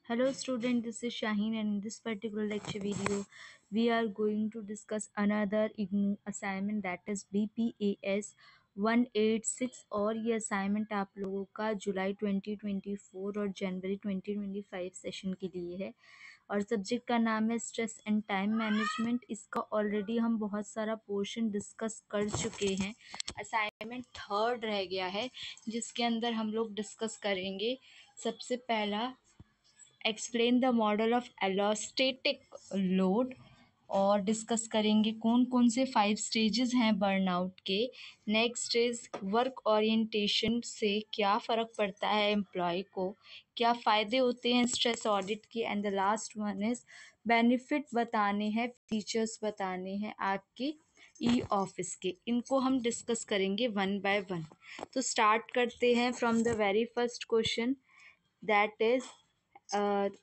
Hello student, this is Shaheen and in this particular lecture video, we are going to discuss another IGNOU assignment that is BPAS 186 और ये assignment आप लोगों का जुलाई 2024 और जनवरी 2025 session के लिए है और सब्जेक्ट का नाम है स्ट्रेस एंड टाइम मैनेजमेंट। इसका ऑलरेडी हम बहुत सारा पोर्शन डिस्कस कर चुके हैं। असाइनमेंट थर्ड रह गया है जिसके अंदर हम लोग डिस्कस करेंगे। सबसे पहला explain the model of allosteric load और डिस्कस करेंगे कौन कौन से 5 स्टेजेस हैं बर्नआउट के। नेक्स्ट इज वर्क ओरिएंटेशन से क्या फ़र्क पड़ता है एम्प्लॉय को, क्या फ़ायदे होते हैं स्ट्रेस ऑडिट के। And the last one is benefit बताने हैं, फीचर्स बताने हैं आपके ई ऑफिस के। इनको हम डिस्कस करेंगे वन बाय वन। तो स्टार्ट करते हैं from the very first question that is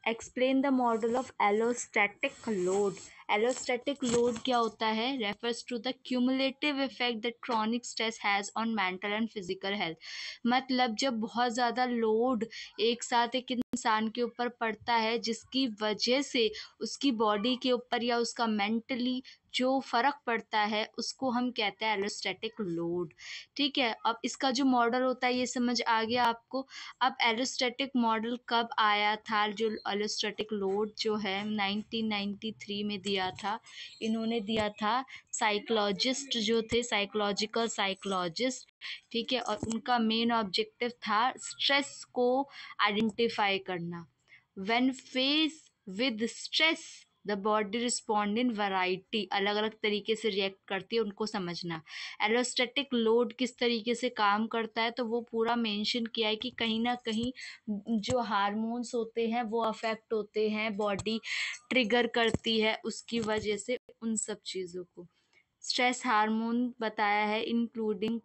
explain the model of एलोस्टैटिक load. एलोस्टैटिक load क्या होता है? Refers to the cumulative effect that chronic stress has on mental and physical health. मतलब जब बहुत ज़्यादा लोड एक साथ एक इंसान के ऊपर पड़ता है जिसकी वजह से उसकी बॉडी के ऊपर या उसका मेंटली जो फ़र्क पड़ता है उसको हम कहते हैं एलोस्टैटिक लोड। ठीक है, अब इसका जो मॉडल होता है ये समझ आ गया आपको। अब एलोस्टैटिक मॉडल कब आया था? जो एलोस्टैटिक लोड जो है 1993 में दिया था। इन्होंने दिया था साइकोलॉजिस्ट जो थे, साइकोलॉजिकल साइकोलॉजिस्ट। ठीक है, और उनका मेन ऑब्जेक्टिव था स्ट्रेस को आइडेंटिफाई करना। When face with stress the body respond in variety, अलग अलग तरीके से रिएक्ट करती है, उनको समझना। एलोस्टैटिक लोड किस तरीके से काम करता है तो वो पूरा मेंशन किया है कि कहीं ना कहीं जो हार्मोन्स होते हैं वो अफेक्ट होते हैं, बॉडी ट्रिगर करती है उसकी वजह से उन सब चीज़ों को। स्ट्रेस हार्मोन बताया है including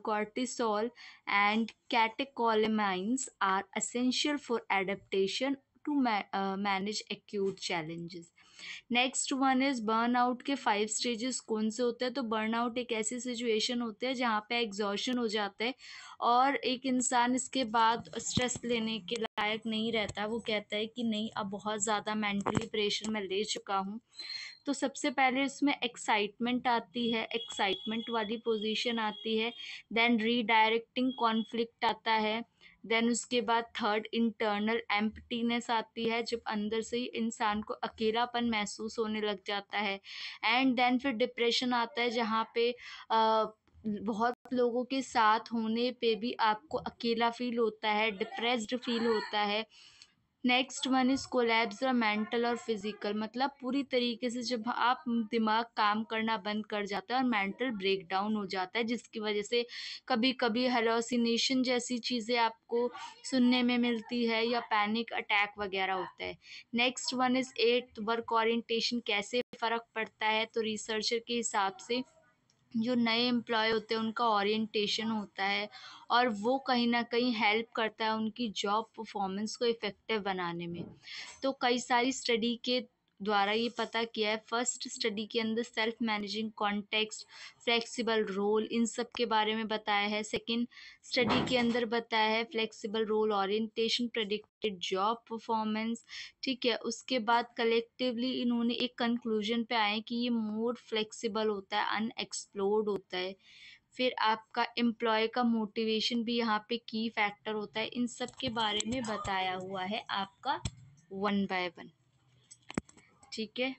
cortisol and catecholamines are essential for adaptation to manage acute challenges. Next one is burnout के 5 स्टेजेस कौन से होते हैं? तो बर्नआउट एक ऐसी सिचुएशन होती है जहाँ पे एग्जॉशन हो जाता है और एक इंसान इसके बाद स्ट्रेस लेने के लायक नहीं रहता। वो कहता है कि नहीं, अब बहुत ज़्यादा मेंटली प्रेशर मैं ले चुका हूँ। तो सबसे पहले इसमें एक्साइटमेंट आती है, एक्साइटमेंट वाली पोजीशन आती है। देन रीडायरेक्टिंग कॉन्फ्लिक्ट आता है। देन उसके बाद थर्ड इंटरनल एम्प्टीनेस आती है, जब अंदर से ही इंसान को अकेलापन महसूस होने लग जाता है। एंड देन फिर डिप्रेशन आता है जहाँ पे बहुत लोगों के साथ होने पे भी आपको अकेला फील होता है, डिप्रेस्ड फील होता है। Next one is collapse mental और फिजिकल, मतलब पूरी तरीके से जब आप दिमाग काम करना बंद कर जाता है और मेंटल ब्रेकडाउन हो जाता है, जिसकी वजह से कभी कभी हेलोसिनेशन जैसी चीज़ें आपको सुनने में मिलती है या पैनिक अटैक वगैरह होता है। Next one is at work orientation, कैसे फ़र्क पड़ता है? तो रिसर्चर के हिसाब से जो नए एम्प्लॉय होते हैं उनका ओरिएंटेशन होता है और वो कहीं ना कहीं हेल्प करता है उनकी जॉब परफॉर्मेंस को इफ़ेक्टिव बनाने में। तो कई सारी स्टडी के द्वारा ये पता किया है। फर्स्ट स्टडी के अंदर self managing context, flexible role, इन सब के बारे में बताया है। सेकंड स्टडी के अंदर बताया है flexible role orientation predicted job performance. ठीक है, उसके बाद कलेक्टिवली इन्होंने एक कंक्लूजन पे आए कि ये मोर फ्लेक्सिबल होता है, अनएक्सप्लोर्ड होता है। फिर आपका एम्प्लॉय का मोटिवेशन भी यहाँ पे की फैक्टर होता है। इन सब के बारे में बताया हुआ है आपका वन बाय वन। ठीक है,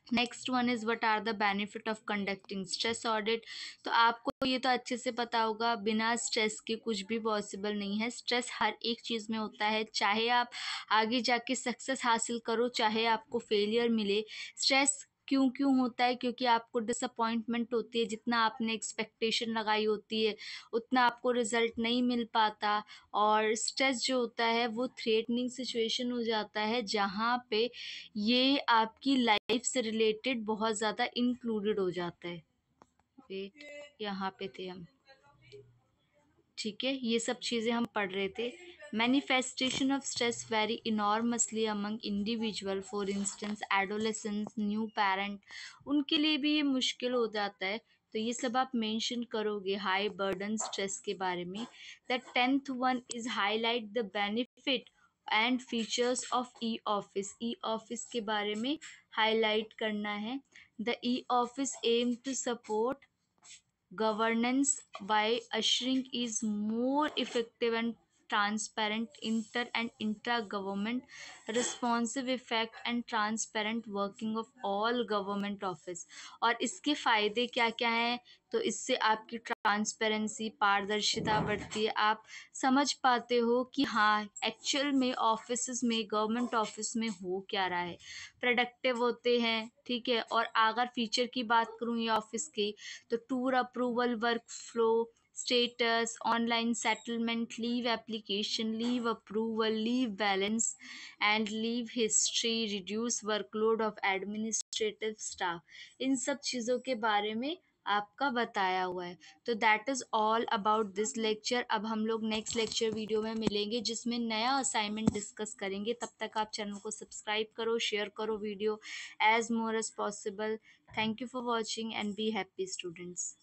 next one is what are the benefit of conducting stress audit. तो आपको ये तो अच्छे से पता होगा, बिना स्ट्रेस के कुछ भी पॉसिबल नहीं है। स्ट्रेस हर एक चीज़ में होता है, चाहे आप आगे जाके सक्सेस हासिल करो, चाहे आपको फेलियर मिले। स्ट्रेस क्यों क्यों होता है? क्योंकि आपको डिसअपॉइंटमेंट होती है, जितना आपने एक्सपेक्टेशन लगाई होती है उतना आपको रिजल्ट नहीं मिल पाता। और स्ट्रेस जो होता है वो थ्रेटनिंग सिचुएशन हो जाता है जहाँ पे ये आपकी लाइफ से रिलेटेड बहुत ज़्यादा इंक्लूडेड हो जाता है। वेट, यहाँ पे थे हम। ठीक है, ये सब चीज़ें हम पढ़ रहे थे। Manifestation of stress very enormously among individual, for instance adolescence, new parent, उनके लिए भी ये मुश्किल हो जाता है। तो ये सब आप मेंशन करोगे हाई बर्डन स्ट्रेस के बारे में। The 10th one is highlight the benefit and features of e office. E office के बारे में हाईलाइट करना है। The e office aim to support governance by ushering is more effective and transparent inter and intra-government responsive effect and transparent working of all government office। और इसके फायदे क्या क्या हैं? तो इससे आपकी ट्रांसपेरेंसी, पारदर्शिता बढ़ती है। आप समझ पाते हो कि हाँ एक्चुअल में ऑफिस में, गवर्नमेंट ऑफिस में हो क्या रहा है। प्रोडक्टिव होते हैं, ठीक है। और अगर फीचर की बात करूँ ये ऑफिस की, तो tour approval, work flow status, online settlement, leave application, leave approval, leave balance and leave history, reduce workload of administrative staff, इन सब चीज़ों के बारे में आपका बताया हुआ है। तो that is all about this lecture. अब हम लोग नेक्स्ट लेक्चर वीडियो में मिलेंगे जिसमें नया असाइनमेंट डिस्कस करेंगे। तब तक आप चैनल को सब्सक्राइब करो, शेयर करो video as more as possible. Thank you for watching and be happy students.